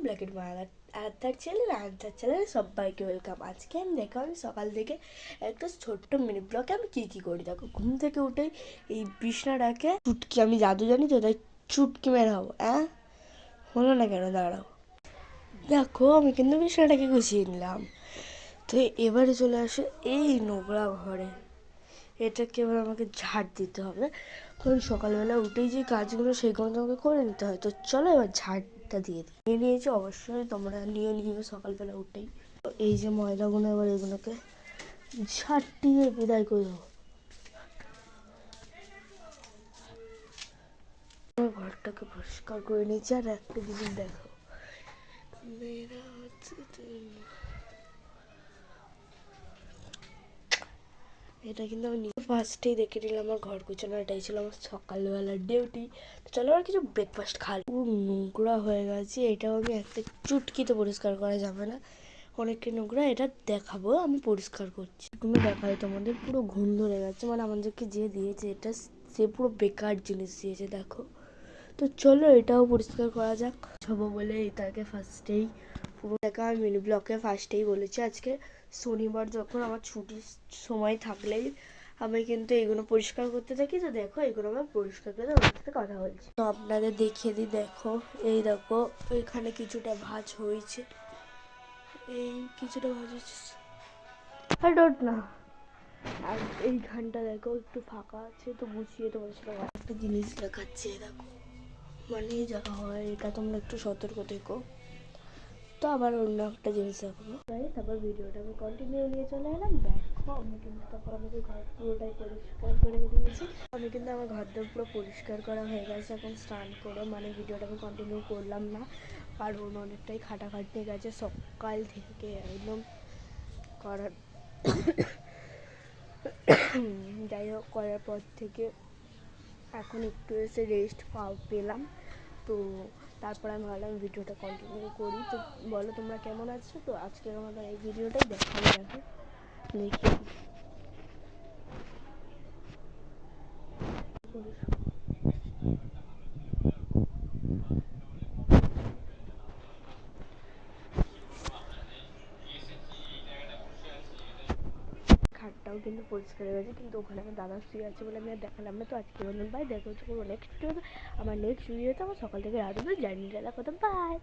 Black and white আদার চ্যানেলে সবাইকে welcome. আজকে আমি দেখো আমি সকাল থেকে একটা ছোট্ট মিনি ব্লগে আমি কী করি। দেখো ঘুম থেকে উঠে এই বিছনাটাকে চুটকি, আমি জাদু জানি তো, তাই চুটকি মেরে হবো। হলো না কেন? দাঁড়াও, দেখো আমি কিন্তু বিছনাটাকে গুছিয়ে নিলাম। তো এবারে চলে আসে এই নোংরা ঘরে, এটাকে এবার আমাকে ঝাড় দিতে হবে, কারণ সকালবেলা উঠেই যে কাজগুলো সেগুলো তো আমাকে করে নিতে হয়। তো চলো এবার ঝাড়টা দিয়ে দিই। নিয়ে নিয়েছি, অবশ্যই তোমরা নিয়ে সকালবেলা উঠেই। তো এই যে ময়লাগুলো, এবার এগুলোকে ঝাড় দিয়ে বিদায় করে দেবো। ঘরটাকে পরিষ্কার করে নিয়েছি। আর একটা জিনিস দেখো, মেয়েরা হচ্ছে এটা কিন্তু আমি ফার্স্টেই দেখে নিলাম। আমার ঘর গুছানো এটাই ছিল আমার সকালবেলার ডিউটি। তো চলো আর কিছু ব্রেকফাস্ট খাই। পুরো নোংরা হয়ে গেছে, এটাও আমি একটা চুটকিতে পরিষ্কার করা যাবে না, অনেকটা নোংরা। এটা দেখাবো আমি পরিষ্কার করছি, তুমি দেখাই তোমাদের। পুরো ঘুম ধরে গেছে, মানে আমাদেরকে যে দিয়েছে এটা সে পুরো বেকার জিনিস দিয়েছে দেখো। তো চলো এটাও পরিষ্কার করা যাক। ছবো বলে এটাকে ফার্স্টেই পুরো দেখা আমি মিনি ব্লকে ফার্স্টেই বলেছি আজকে শনিবার যখন আমার ছুটির সময় থাকলেই আমি কিন্তু এগুলো পরিষ্কার করতে থাকি। তো দেখো এগুলো আমার পরিষ্কার করে ওর সাথে কথা বলছি। তো আপনাদের দেখিয়ে দিই, দেখো এই দেখো এখানে কিছুটা ভাঁজ হয়েছে, এই কিছুটা ভাঁজ হয়েছে, আই ডোন্ট না। আর এইখানটা দেখো একটু ফাঁকা আছে, তো গুছিয়ে তোমার সাথে একটা জিনিস দেখাচ্ছে দেখো, মানে যা হয় এটা তোমরা একটু সতর্ক থেকো। তো আবার অন্য একটা জিনিস দেখাবো, তারপর ভিডিওটা আমি কন্টিনিউ নিয়ে চলে এলাম। দেখো আমি কিন্তু তারপর আমাদের ঘর পুরোটাই পরিষ্কার করে দিয়েছি। আমি কিন্তু আমার ঘরটা পুরো পরিষ্কার করা হয়ে গেছে। এখন স্নান করে মানে ভিডিওটা আমি কন্টিনিউ করলাম না, কারণ অনেকটাই খাটাখাটনি গেছে সকাল থেকে একদম করার। যাই হোক, করার পর থেকে এখন একটু এসে রেস্ট পেলাম। তো তারপর আমি ভাবলাম ভিডিওটা কন্টিনিউ করি। তো বলো তোমরা কেমন আছো? তো আজকের আমাদের এই ভিডিওটাই দেখাবো। দেখি খাটটাও কিন্তু পরিষ্কার হয়ে গেছে, কিন্তু ওখানে আমার দাদা শুয়ে আছে বলে আমি আর দেখালাম না। তো আজকে বলুন বাই, দেখা হচ্ছে নেক্সট ভিডিওতে। আমার নেক্সট ভিডিওতে আমার সকাল থেকে রাত অবধি জার্নিটা কথা। বাই।